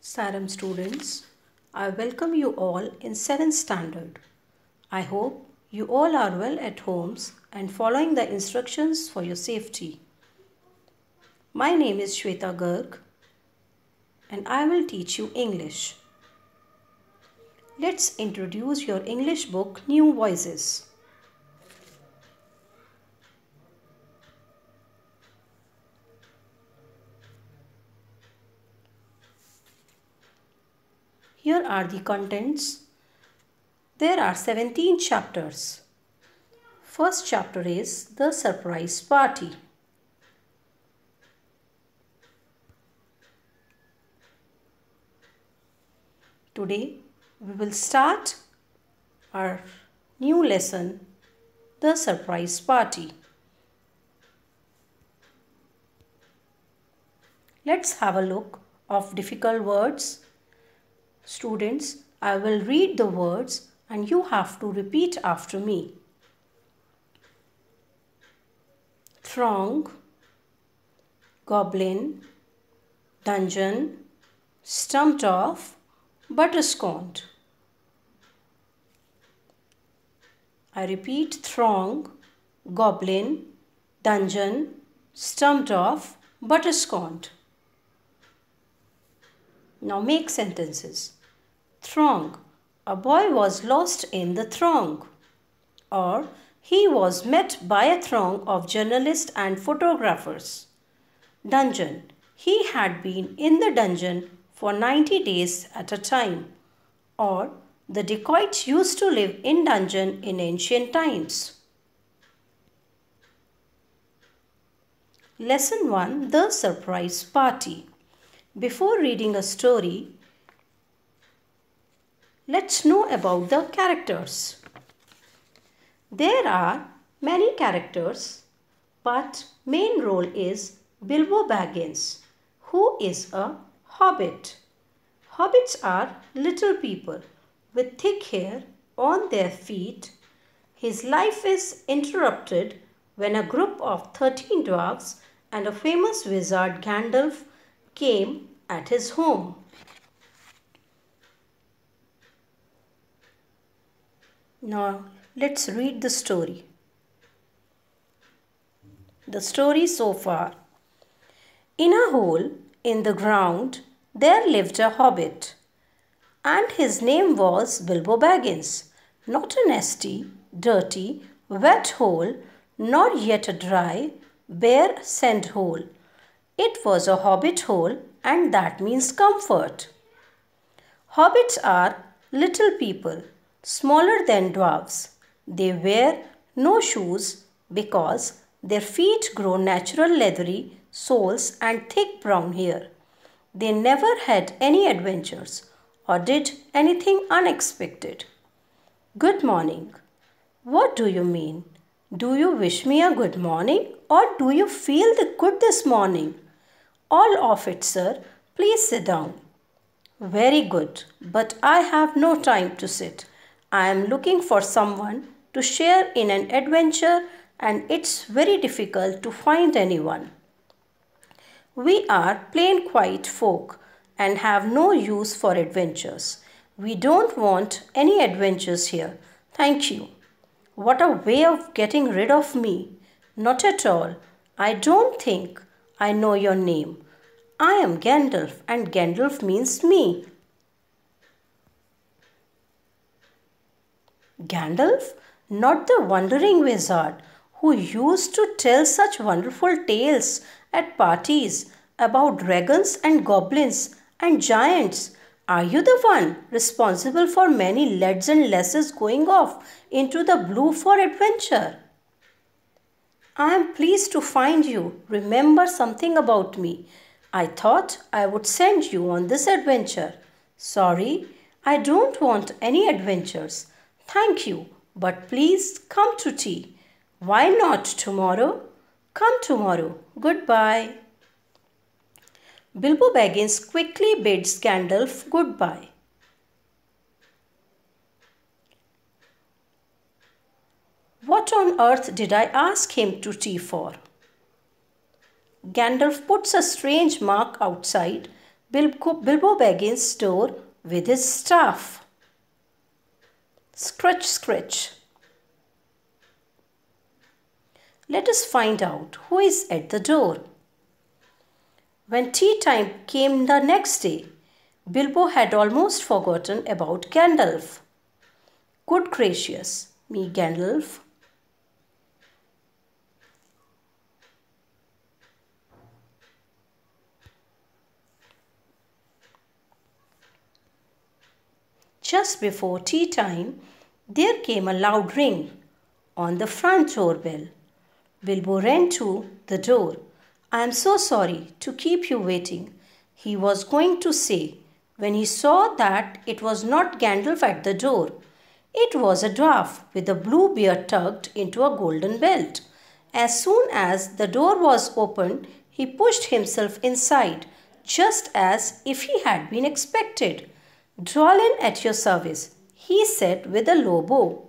Saram students, I welcome you all in 7th standard. I hope you all are well at homes and following the instructions for your safety. My name is Shweta Garg and I will teach you English. Let's introduce your English book New Voices. Here are the contents. There are 17 chapters. First chapter is The Surprise Party. Today we will start our new lesson, The Surprise Party. Let's have a look of difficult words. Students, I will read the words and you have to repeat after me. Throng, goblin, dungeon, stumped off, butterscotch. I repeat, throng, goblin, dungeon, stumped off, butterscotch. Now make sentences. Throng. A boy was lost in the throng. Or he was met by a throng of journalists and photographers. Dungeon. He had been in the dungeon for 90 days at a time. Or the dacoits used to live in dungeon in ancient times. Lesson 1. The Surprise Party. Before reading a story, let's know about the characters. There are many characters, but main role is Bilbo Baggins, who is a hobbit. Hobbits are little people with thick hair on their feet. His life is interrupted when a group of 13 dwarfs and a famous wizard Gandalf came at his home. Now let's read the story. The story so far. In a hole in the ground there lived a hobbit, and his name was Bilbo Baggins. Not a nasty, dirty, wet hole, nor yet a dry, bare sand hole. It was a hobbit hole, and that means comfort. Hobbits are little people, smaller than dwarfs. They wear no shoes because their feet grow natural leathery soles and thick brown hair. They never had any adventures or did anything unexpected. Good morning. What do you mean? Do you wish me a good morning, or do you feel good this morning? All of it, sir. Please sit down. Very good, but I have no time to sit. I am looking for someone to share in an adventure, and it's very difficult to find anyone. We are plain quiet folk and have no use for adventures. We don't want any adventures here. Thank you. What a way of getting rid of me. Not at all. I don't think I know your name. I am Gandalf, and Gandalf means me. Gandalf? Not the wandering wizard who used to tell such wonderful tales at parties about dragons and goblins and giants. Are you the one responsible for many lads and lasses going off into the blue for adventure? I am pleased to find you. Remember something about me. I thought I would send you on this adventure. Sorry, I don't want any adventures. Thank you, but please come to tea. Why not tomorrow? Come tomorrow. Goodbye. Bilbo Baggins quickly bids Gandalf goodbye. What on earth did I ask him to tea for? Gandalf puts a strange mark outside Bilbo Baggins's door with his staff. Scratch, scratch. Let us find out who is at the door. When tea time came the next day, Bilbo had almost forgotten about Gandalf. Good gracious me, Gandalf. Just before tea time, there came a loud ring on the front door bell. Bilbo ran to the door. "I am so sorry to keep you waiting," he was going to say, when he saw that it was not Gandalf at the door. It was a dwarf with a blue beard tucked into a golden belt. As soon as the door was opened, he pushed himself inside, just as if he had been expected. "Dwalin at your service," he said with a low bow.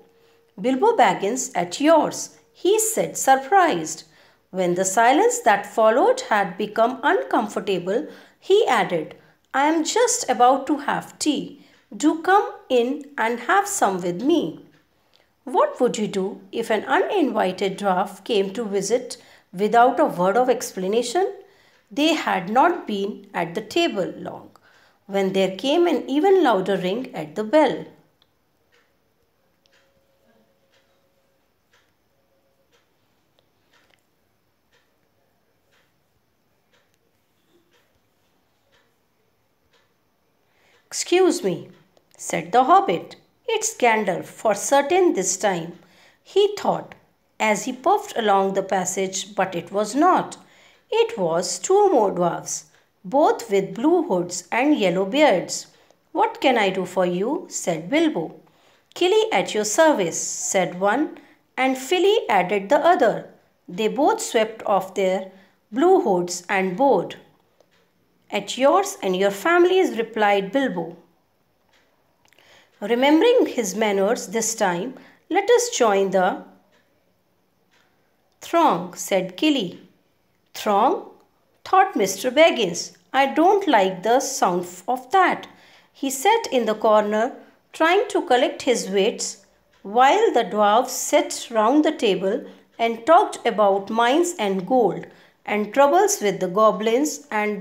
"Bilbo Baggins at yours," he said, surprised. When the silence that followed had become uncomfortable, he added, "I am just about to have tea. Do come in and have some with me." What would you do if an uninvited dwarf came to visit without a word of explanation? They had not been at the table long when there came an even louder ring at the bell. "Excuse me," said the hobbit. "It's Gandalf for certain this time," he thought as he puffed along the passage, but it was not. It was two more dwarfs, both with blue hoods and yellow beards. "What can I do for you?" said Bilbo. "Killy at your service," said one, and Filly added the other. They both swept off their blue hoods and bowed. "At yours and your family's," replied Bilbo. Remembering his manners this time, "Let us join the throng," said Killy. "Throng?" thought Mr. Baggins. "I don't like the sound of that." He sat in the corner trying to collect his wits while the dwarfs sat round the table and talked about mines and gold and troubles with the goblins and the